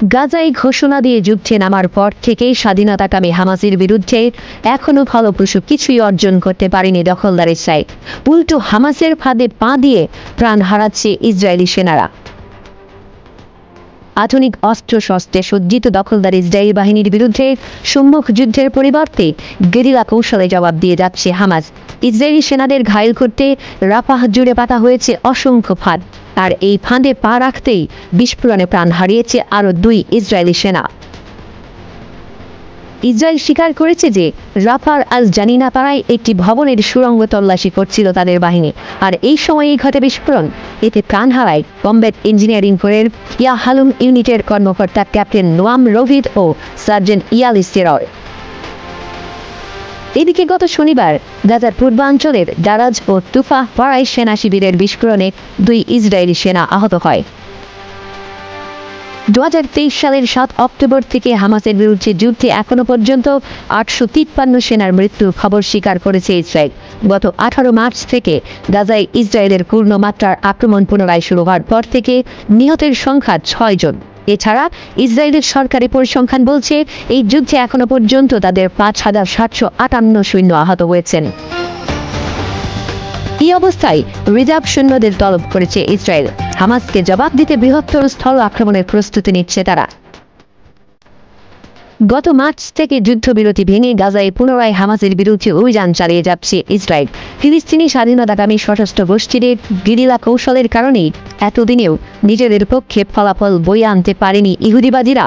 গাজায় ঘোষণা দিয়ে যুদ্ধে নামার পর থেকেই স্বাধীনতাকামী হামাসের বিরুদ্ধে এখনও ফলপ্রসূ কিছুই অর্জন করতে পারেনি দখলদার ইসরায়েল। উল্টো হামাসের ফাঁদে পা দিয়ে প্রাণ হারাচ্ছে ইসরায়েলি সেনারা। আধুনিক অস্ত্রশস্ত্রে সজ্জিত দখলদার ইসরায়েলি বাহিনীর বিরুদ্ধে সম্মুখ যুদ্ধের পরিবর্তে গেরিলা কৌশলে জবাব দিয়ে যাচ্ছে হামাস। ইসরায়েলি সেনাদের ঘায়েল করতে রাফাহ জুড়ে পাতা হয়েছে অসংখ্য ফাঁদ, আর এই ফাঁদে পা রাখতেই বিস্ফোরণে প্রাণ হারিয়েছে আরও 2 ইসরায়েলি সেনা। ইসরায়েল স্বীকার করেছে যে রাফার আল জানিনা পাড়ায় একটি ভবনের সুড়ঙ্গ তল্লাশি করছিল তাদের বাহিনী, আর এই সময়েই ঘটে বিস্ফোরণ। এতে প্রাণ হারায় কমব্যাট ইঞ্জিনিয়ারিং কোরের ইয়াহালুম ইউনিটের কর্মকর্তা ক্যাপ্টেন নোয়াম রোভিদ ও সার্জেন্ট ইয়ালি সেরয়। এদিকে গত শনিবার গাজার পূর্বাঞ্চলের দারাজ ও তুফা পাড়ায় সেনা শিবিরের বিস্ফোরণে 2 ইসরায়েলি সেনা আহত হয়। 2023 সালের 7 অক্টোবর থেকে হামাসের বিরুদ্ধে যুদ্ধে এখনো পর্যন্ত 853 সেনার মৃত্যুর খবর স্বীকার করেছে ইসরায়েল। গত 18 মার্চ থেকে গাজায় ইসরায়েলের পূর্ণমাত্রার আক্রমণ পুনরায় শুরু হওয়ার পর থেকে নিহতের সংখ্যা 6 জন। এছাড়া ইসরায়েলের সরকারি পরিসংখ্যান বলছে এই যুদ্ধে এখনো পর্যন্ত তাদের 5758 সৈন্য আহত হয়েছেন। এই অবস্থায় রিজার্ভ সৈন্যদের তলব করেছে ইসরায়েল। হামাসকে জবাব দিতে বৃহত্তর স্থল আক্রমণের প্রস্তুতি নিচ্ছে তারা। গত মার্চ থেকে যুদ্ধবিরতি ভেঙে গাজায় পুনরায় হামাসের বিরুদ্ধে অভিযান চালিয়ে যাচ্ছে ইসরায়েল। ফিলিস্তিনি স্বাধীনতাকামী সশস্ত্র গোষ্ঠীর গেরিলা কৌশলের কারণেই এতদিনেও নিজেদের পক্ষে ফলাফল বয়ে আনতে পারেনি ইহুদিবাদীরা।